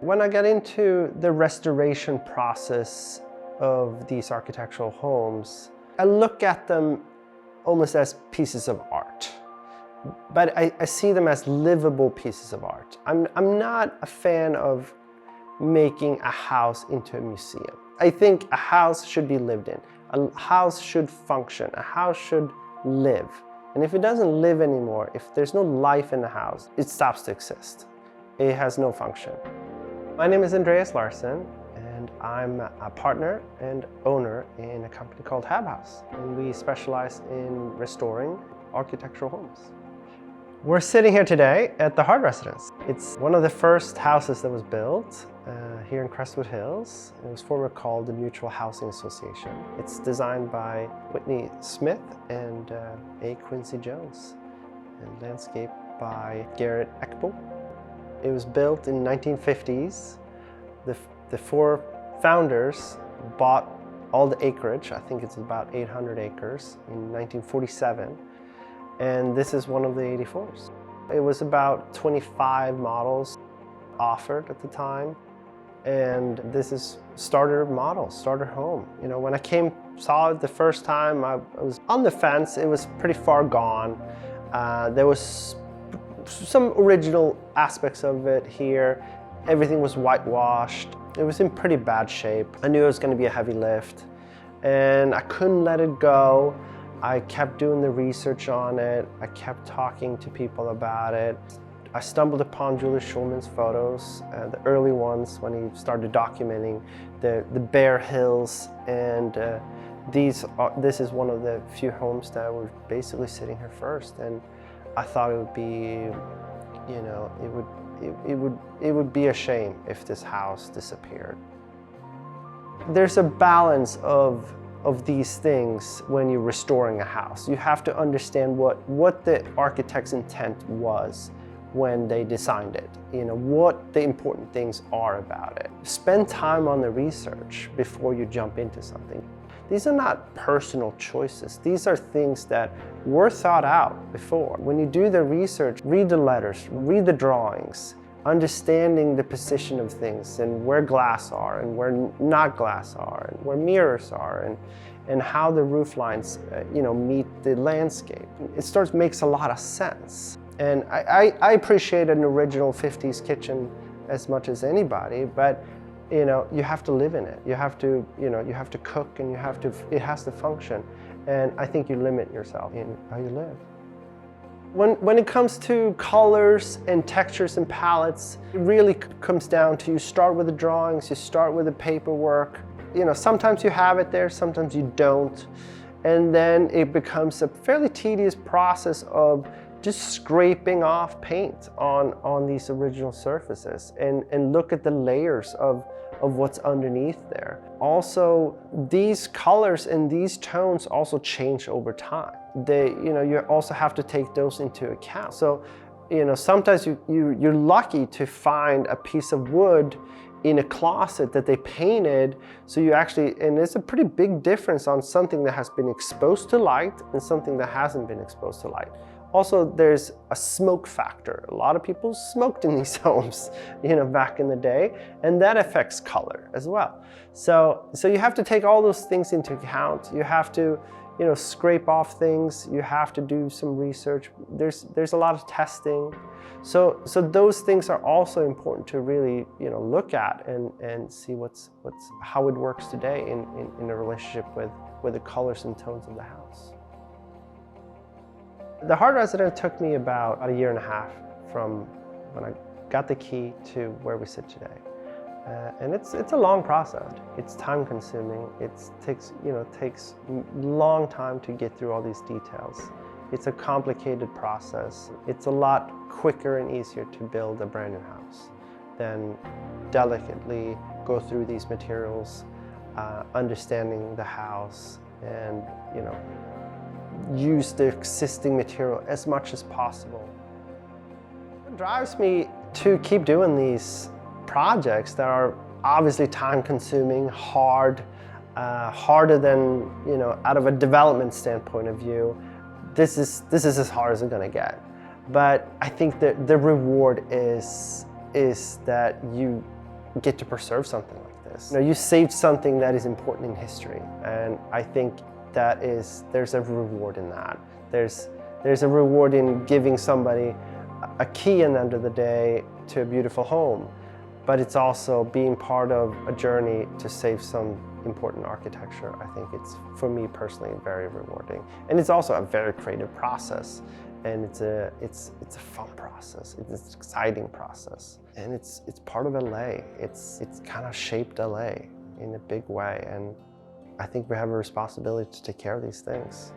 When I got into the restoration process of these architectural homes, I look at them almost as pieces of art, but I see them as livable pieces of art. I'm not a fan of making a house into a museum. I think a house should be lived in. A house should function. A house should live. And if it doesn't live anymore, if there's no life in the house, it stops to exist. It has no function. My name is Andreas Larsson, and I'm a partner and owner in a company called Tebache, and we specialize in restoring architectural homes. We're sitting here today at the Hard Residence. It's one of the first houses that was built here in Crestwood Hills. It was formerly called the Mutual Housing Association. It's designed by Whitney and A. Quincy Jones, and landscaped by Garrett Ekbo. It was built in 1950s. The four founders bought all the acreage. I think it's about 800 acres in 1947. And this is one of the 84s. It was about 25 models offered at the time. And this is starter model, starter home. You know, when I saw it the first time, I was on the fence. It was pretty far gone. There was some original aspects of it here. Everything was whitewashed. It was in pretty bad shape. I knew it was going to be a heavy lift, and I couldn't let it go. I kept doing the research on it. I kept talking to people about it. I stumbled upon Julius Shulman's photos, the early ones when he started documenting the bare hills, and this is one of the few homes that were basically sitting here first. And I thought it would be, you know, it would be a shame if this house disappeared. There's a balance of these things when you're restoring a house. You have to understand what the architect's intent was when they designed it, you know, what the important things are about it. Spend time on the research before you jump into something. These are not personal choices. These are things that were thought out before. When you do the research, read the letters, read the drawings, understanding the position of things and where glass are and where not glass are and where mirrors are and how the roof lines meet the landscape. It makes a lot of sense. And I appreciate an original 50s kitchen as much as anybody, but you know, you have to live in it. You have to cook, and it has to function. And I think you limit yourself in how you live. When it comes to colors and textures and palettes, it really comes down to you start with the drawings, you start with the paperwork. You know, sometimes you have it there, sometimes you don't. And then it becomes a fairly tedious process of just scraping off paint on these original surfaces and look at the layers of what's underneath there. Also, these colors and these tones also change over time. You also have to take those into account. So, you know, sometimes you're lucky to find a piece of wood in a closet that they painted, so and it's a pretty big difference on something that has been exposed to light and something that hasn't been exposed to light. Also, there's a smoke factor. A lot of people smoked in these homes, you know, back in the day, and that affects color as well. So you have to take all those things into account. You have to, you know, scrape off things. You have to do some research. There's a lot of testing. So those things are also important to really, you know, look at and see how it works today in a relationship with the colors and tones of the house. The Hard Residence took me about a year and a half from when I got the key to where we sit today. And it's a long process. It's time consuming. It takes a long time to get through all these details. It's a complicated process. It's a lot quicker and easier to build a brand new house than delicately go through these materials, understanding the house, and, you know, use the existing material as much as possible. What drives me to keep doing these projects that are obviously time-consuming, harder than, you know, out of a development standpoint of view, this is as hard as it's gonna get. But I think that the reward is that you get to preserve something like this. You saved something that is important in history, and I think there's a reward in that. There's a reward in giving somebody a key in the end of the day to a beautiful home, but it's also being part of a journey to save some important architecture. I think it's, for me personally, very rewarding. And it's also a very creative process, and it's a fun process. It's an exciting process, and it's part of LA. It's kind of shaped LA in a big way, and I think we have a responsibility to take care of these things.